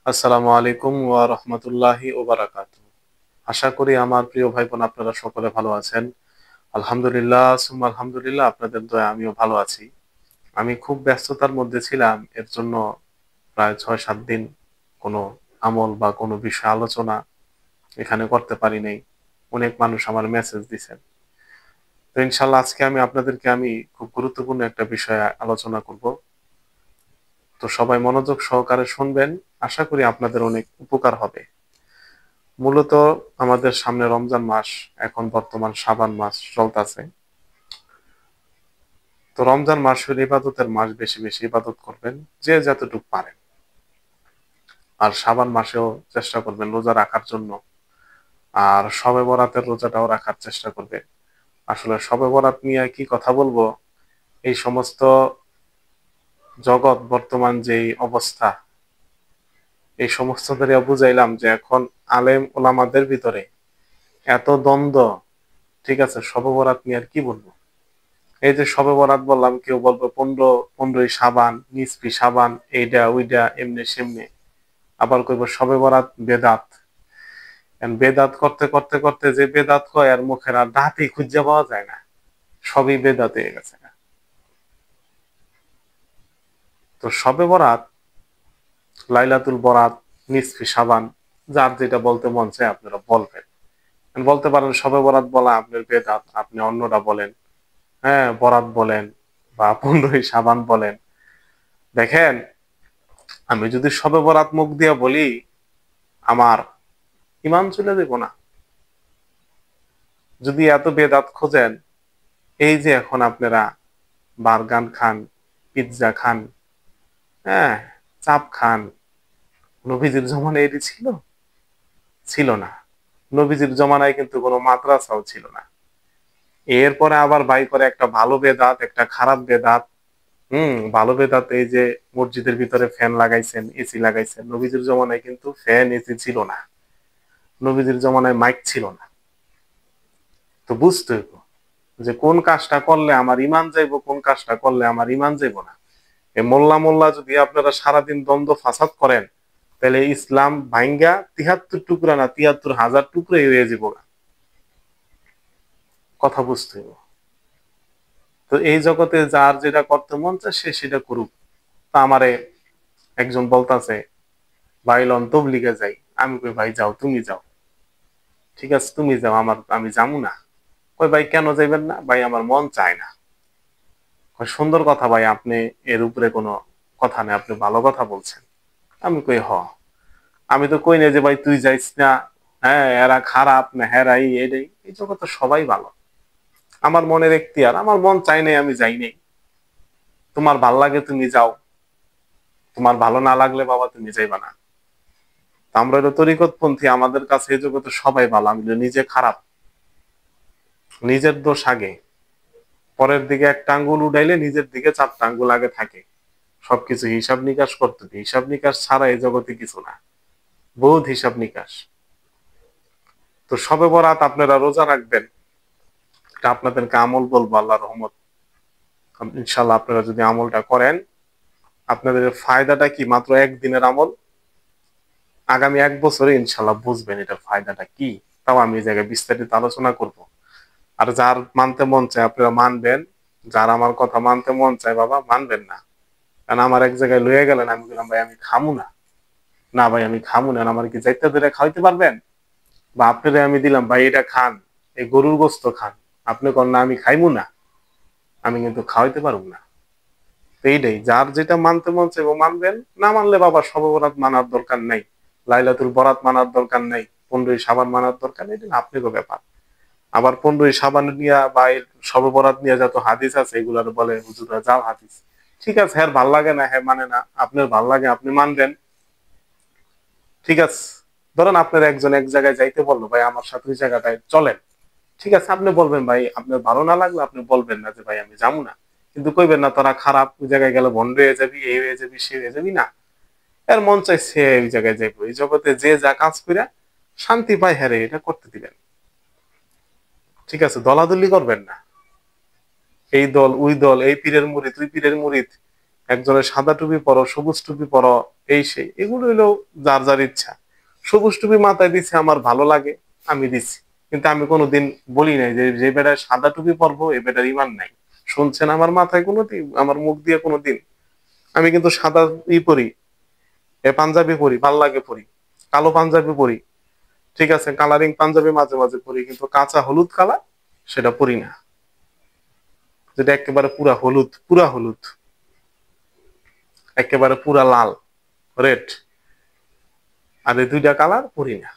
আসসালামু আলাইকুম ওয়া রাহমাতুল্লাহি ওয়া বারাকাতুহু। আশা করি আমার প্রিয় ভাই বোন আপনারা সকলে ভালো আছেন। আলহামদুলিল্লাহ সুম্মা আলহামদুলিল্লাহ, আপনাদের দয়ায় আমিও ভালো আছি। আমি খুব ব্যস্ততার মধ্যে ছিলাম, এর জন্য প্রায় ৬-৭ দিন কোনো আমল বা কোনো বিষয় আলোচনা এখানে করতে পারি নাই। অনেক মানুষ আমার মেসেজ দিছেন। তো ইনশাআল্লাহ আজকে আমি খুব গুরুত্বপূর্ণ একটা বিষয়ে আলোচনা করব। তো সবাই মনোযোগ সহকারে শুনবেন। আশা করি আপনাদের অনেক উপকার হবে। মূলত আমাদের সামনে রমজান মাস, এখন বর্তমান শাবান মাস চলতেছে। তো রমজান মাস হলো ইবাদতের মাস, বেশি বেশি ইবাদত করবেন যে যতটুকু পারেন। আর শাবান মাসেও চেষ্টা করবেন রোজা রাখার জন্য। আর শবে বরাতের রোজাটাও রাখার চেষ্টা করবেন। আসলে শবে বরাত নিয়ে কি কথা বলবো, এই সমস্ত জগৎ বর্তমান যেই অবস্থা, এই সমস্ত ধরে বুঝাইলাম যে এখন আলেম ওলামাদের ভিতরে এত দ্বন্দ্ব। ঠিক আছে, শবে বরাত নিয়ে আর কি বলবো। এই যে শবে বরাত বললাম, কেউ বলবে 15ই সাবান, নিসফি সাবান, এইটা ওইটা এমনি সেমনি। আবার কইব শবে বরাত বেদাত। বেদাত করতে করতে করতে যে বেদাত কয় আর মুখের আর দাঁতই খুঁজে পাওয়া যায় না, সবই বেদাত হয়ে গেছে। তো শবে বরাত, লাইলাতুল বরাত, নিসফি সাবান, যার যেটা বলতে মন চায় আপনারা বলবেন। বলতে পারেন শবে বরাত বলা আপনার বেদাত, আপনি অন্যটা বলেন। হ্যাঁ, বরাত বলেন বা 15ই সাবান বলেন। দেখেন, আমি যদি শবে বরাত মুখ দিয়ে বলি, আমার ইমান চলে দেব না। যদি এত বেদাত খোঁজেন, এই যে এখন আপনারা বার্গার খান, পিৎজা খান, হ্যাঁ, চাপ খান, নবীজির জমানায় এটি ছিল? ছিল না। নবীজির জমানায় কিন্তু কোনো মাদ্রাসাও ছিল না। এরপরে আবার বাই করে একটা ভালো বেদাত, একটা খারাপ বেদাত। ভালো বেদাত এই যে মসজিদের ভিতরে ফ্যান লাগাইছেন, এসি লাগাইছেন। নবীজির জমানায় কিন্তু ফ্যান এসি ছিল না। নবীজির জমানায় মাইক ছিল না। তো বুঝতে হইব যে কোন কাজটা করলে আমার ইমান যাইবো, কোন কাজটা করলে আমার ইমান যাইবো না। এই মোল্লা মোল্লা যদি আপনারা সারাদিন দ্বন্দ্ব ফাসাদ করেন, তাহলে ইসলাম ভাঙ্গা 73 টুকরা না 73,000 টুকরাই হয়ে যাব। কথা বুঝতে হইব। তো এই জগতে যার যেটা করতে মন চায় সে সেটা করুক। তা আমারে একজন বলতাছে, ভাই লন তবলিগে যাই। আমি কই, ভাই যাও, তুমি যাও। ঠিক আছে, তুমি যাও, আমি যাবো না। কই, ভাই কেন যাইবেন না? ভাই আমার মন চায় না। সুন্দর কথা ভাই, আপনি এর উপরে কোনো কথা নেই, আপনি ভালো কথা বলছেন। আমি কই, আমি তো কই না যে ভাই তুই যাইস না। হ্যাঁ, এরা খারাপ না, হেরাই এটাই, এই জগতে সবাই ভালো। আমার মনের এখতিয়ার, আমার মন চাই নাই, আমি যাই নাই। তোমার ভাল লাগে তুমি যাও, তোমার ভালো না লাগলে বাবা তুমি যাইবা না। তো আমরা এটা তরিকতপন্থী, আমাদের কাছে এই জগতে সবাই ভালো। আমি নিজে খারাপ, নিজের দোষ আগে, পরের দিকে একটা আঙ্গুল উঠাইলে নিজের দিকে 4টা আঙ্গুল আগে থাকে। সবকিছু হিসাব নিকাশ করতে হবে। হিসাব নিকাশ ছাড়া এই জগতে কিছু না, বহুত হিসাব নিকাশ। তো শবে বরাত আপনারা রোজা রাখবেন, এটা আপনাদেরকে আমল বলবো, আল্লাহ রহমত। ইনশাল্লাহ আপনারা যদি আমলটা করেন, আপনাদের ফায়দাটা কি, মাত্র একদিনের আমল। আগামী 1 বছরে ইনশাল্লাহ বুঝবেন এটার ফায়দাটা কি। তাও আমি এই জায়গায় বিস্তারিত আলোচনা করব। আর যার মানতে মন চায় আপনারা মানবেন, যার আমার কথা মানতে মন চায় বাবা মানবেন না। কারণ আমার এক জায়গায় লয়ে গেলেন, আমি বললাম ভাই আমি খামু না। না ভাই আমি খামু না, আমার কি যাইতে ধরে খাওয়াইতে পারবেন? বা আপনারে আমি দিলাম ভাই এটা খান, এই গরুর গোস্ত খান, আপনি কন না আমি খাইমু না, আমি কিন্তু খাওয়াইতে পারবো না। তো এইটাই, যার যেটা মানতে মন চাইবো মানবেন, না মানলে বাবা শবে বরাত মানার দরকার নাই, লাইলাতুল বরাত মানার দরকার নাই, 15ই সাবান মানার দরকার নেই, এটা আপনারও ব্যাপার। আবার 15ই সাবান নিয়ে বা শবে বরাত নিয়ে যত হাদিস আছে এগুলার বলে হুজুরা জাল হাদিস। ঠিক আছে, হ্যাঁ ভাল লাগে না, হ্যাঁ মানে না, আপনার ভাল লাগে আপনি মানবেন। ঠিক আছে, ধরেন আপনার একজন এক জায়গায় যাইতে বললো, ভাই আমার সাথে ওই জায়গাটায় চলেন। ঠিক আছে, আপনি বলবেন ভাই, আপনার ভালো না লাগলে আপনি বলবেন না যে ভাই আমি যাবো না। কিন্তু কইবেন না তোরা খারাপ, ওই জায়গায় গেলে ভন্ড হয়ে যাবি, এই হয়ে যাবি, সে হয়ে যাবি না। এর মন চাইছে ওই জায়গায় যাইবো। এই জগতে যে যা কাজ করে শান্তি পায়, হ্যাঁ রে, এটা করতে দিবেন। ঠিক আছে, দলাদলি করবেন না। এই দল ওই দল, এই পীরের মুরিদ ওই পীরের মুরিদ, একজনের সাদা টুপি পরো, সবুজ টুপি পরো, এই সেই, এগুলো হইলো যার যার ইচ্ছা। সবুজ টুপি মাথায় দিচ্ছে, আমার ভালো লাগে, আমি দিচ্ছি। কিন্তু আমি কোনোদিন বলি নাই যে যে বেটার সাদা টুপি পরবো এ বেটার ইমান নাই। শুনছেন আমার মাথায় কোনোদিন, আমার মুখ দিয়ে কোনোদিন? আমি কিন্তু সাদা পরি, পাঞ্জাবি পরি, ভাল লাগে পরি, কালো পাঞ্জাবি পরি, ঠিক আছে, কালারিং পাঞ্জাবি মাঝে মাঝে পরি, কিন্তু কাঁচা হলুদ কালার সেটা পরি না, যেটা একেবারে পুরা হলুদ, পুরা হলুদ, একেবারে পুরা লাল, রেড। আর এই দুইটা কালার পরি না।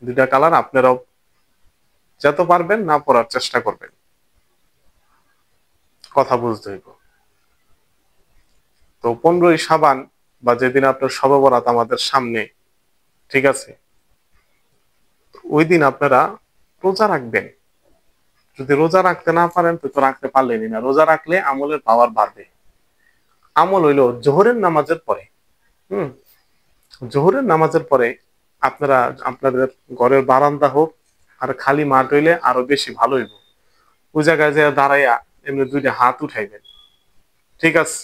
দুইটা কালার আপনারাও যত পারবেন না পরার চেষ্টা করবেন, কথা বুঝতে হইব। তো 15ই সাবান বা যেদিন আপনার শবে বরাত আমাদের সামনে, ঠিক আছে, ওই দিন আপনারা রোজা রাখবেন। যদি রোজা রাখতে না পারেন তো রাখতে পারলেনই না। রোজা রাখলে আমলের পাওয়ার বাড়বে। আমল হইলো জোহরের নামাজের পরে, হুম, জোহরের নামাজের পরে আপনারা আপনাদের ঘরের বারান্দা হোক আর খালি মাঠ হইলে আরো বেশি ভালো হইব। ওই জায়গায় যে দাঁড়াইয়া এমনি দুইটা হাত উঠাইবেন, ঠিক আছে,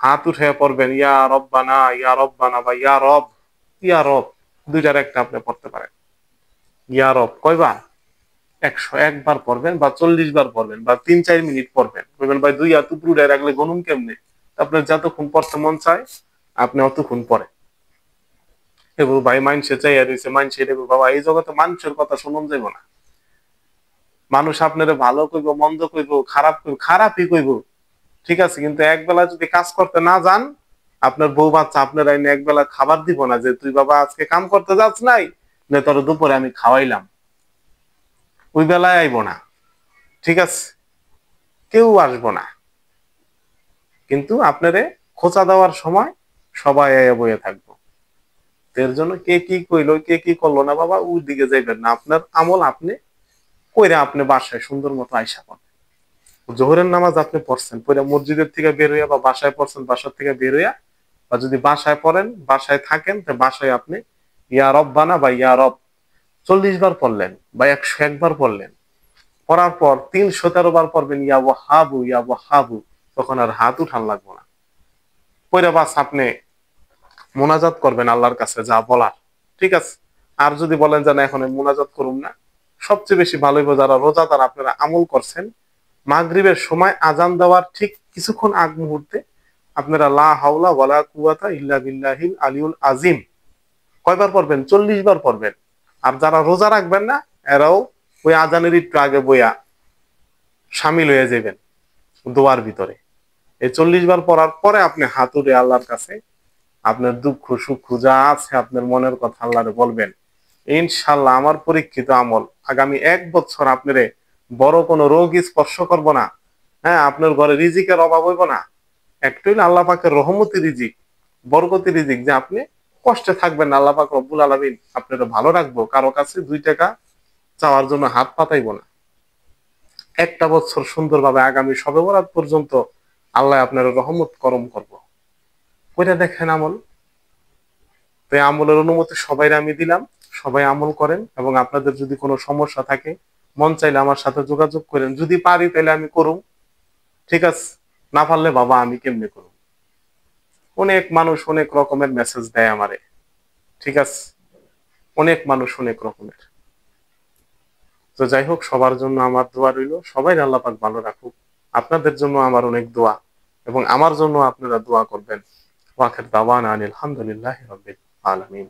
হাত উঠাইয়া পড়বেন ইয়া রব্বানা, ইয়া রব্বানা বা ইয়া রব, ইয়া রব, দুইটার একটা আপনি পড়তে পারেন। ইয়া রব কয়বার? 101 বার পড়বেন বা 40 বার পড়বেন বা 3-4 মিনিট পড়বেন। বলবেন ভাই দুই হাত উপরে উঠায় রাখলে গনুম কেমনে? আপনার যতক্ষণ পড়তে মন চায় আপনি অতক্ষণ পড়েন। এবার ভাই মাইনসে চাইয়া রয়েছে, মাইনসে দেখবো, বাবা এই জগতে মানুষের কথা শুনুন যাইব না। মানুষ আপনারা ভালো কইব, মন্দ কইব, খারাপ কইব, খারাপই কইব, ঠিক আছে, কিন্তু একবেলা যদি কাজ করতে না যান, আপনার বউ বাচ্চা আপনার আইনে একবেলা খাবার দিব না যে তুই বাবা আজকে কাম করতে যাস নাই, না তোর দুপুরে আমি খাওয়াইলাম, ওই বেলায় আইব না, ঠিক আছে, কেউ আসবো না। কিন্তু আপনারে খোঁচা দেওয়ার সময় সবাই আয়া বইয়ে থাকবো। এর জন্য কে কি কইলো, কে কি করলো না, বাবা ওই দিকে যাইবেন না। আপনার আমল আপনি কইরা আপনি বাসায় সুন্দর মতো আইসা পড়েন। জোহরের নামাজ আপনি পড়ছেন, পড়ে মসজিদের থেকে বের হইয়া বা বাসায় পড়ছেন, বাসার থেকে বের হইয়া, বা যদি বাসায় পড়েন, বাসায় থাকেন, তো বাসায় আপনি ইয়া রব্বানা বা ইয়া রব 40 বার পড়লেন বা 101 বার পড়লেন। পড়ার পর 313 বার পড়বেন ইয়া ওয়াহাবু, ইয়া ওয়াহাবু। তখন আর হাত উঠান লাগবো না। পড়ে বাস আপনি মোনাজাত করবেন আল্লাহর কাছে যা বলার, ঠিক আছে। আর যদি বলেন যে না এখন আমি মোনাজাত করুম না, সবচেয়ে বেশি ভালো হইব যারা রোজাদার আপনারা আমল করছেন, মাগরিবের সময় আজান দেওয়ার ঠিক কিছুক্ষণ আগ মুহূর্তে আপনারা লা হাওলা ওয়ালা কুওয়াতা ইল্লা বিল্লাহিল আলিউল আজিম কয়বার পড়বেন? 40 বার পড়বেন। আর যারা রোজা রাখবেন না এরাও ওই আজানের একটু আগে বইয়া সামিল হয়ে যাবেন দোয়ার ভিতরে। এই 40 বার পড়ার পরে আপনি হাত উঠে আল্লাহর কাছে আপনার দুঃখ সুখ যা আছে আপনার মনের কথা আল্লাহরে বলবেন। ইনশাল্লাহ আমার পরীক্ষিত আমল আগামী 1 বছর আপনারে বড় কোনো রোগ স্পর্শ করব না। হ্যাঁ, আপনার ঘরে রিজিকের অভাব হইব না। একটুই আল্লাহ পাকের রহমতি রিজিক, বরকতি রিজিক, যে আপনি কষ্টে থাকবেন না। আল্লাহ পাক রব্বুল আলামিন আপনারা ভালো রাখবো, কারো কাছে 2 টাকা চাওয়ার জন্য হাত পাতাইবো না। 1 বছর সুন্দরভাবে আগামী শবে বরাত পর্যন্ত আল্লাহ আপনার রহমত করম করবো। ওইটা দেখেন আমল। তো এই আমলের অনুমতি সবাই আমি দিলাম, সবাই আমল করেন। এবং আপনাদের যদি কোনো সমস্যা থাকে মন চাইলে আমার সাথে যোগাযোগ করেন, যদি পারি তাহলে আমি করুম, ঠিক আছে, না পারলে বাবা আমি কেমনে করুম। অনেক মানুষ অনেক রকমের মেসেজ দেয় আমারে, ঠিক আছে, অনেক মানুষ অনেক রকমের। তো যাই হোক, সবার জন্য আমার দোয়া রইল, সবাই আল্লাহ পাক ভালো রাখুক। আপনাদের জন্য আমার অনেক দোয়া, এবং আমার জন্য আপনারা দোয়া করবেন। ওয়াখির দাওয়ানা আনিল হামদুলিল্লাহি রাব্বিল আলামিন।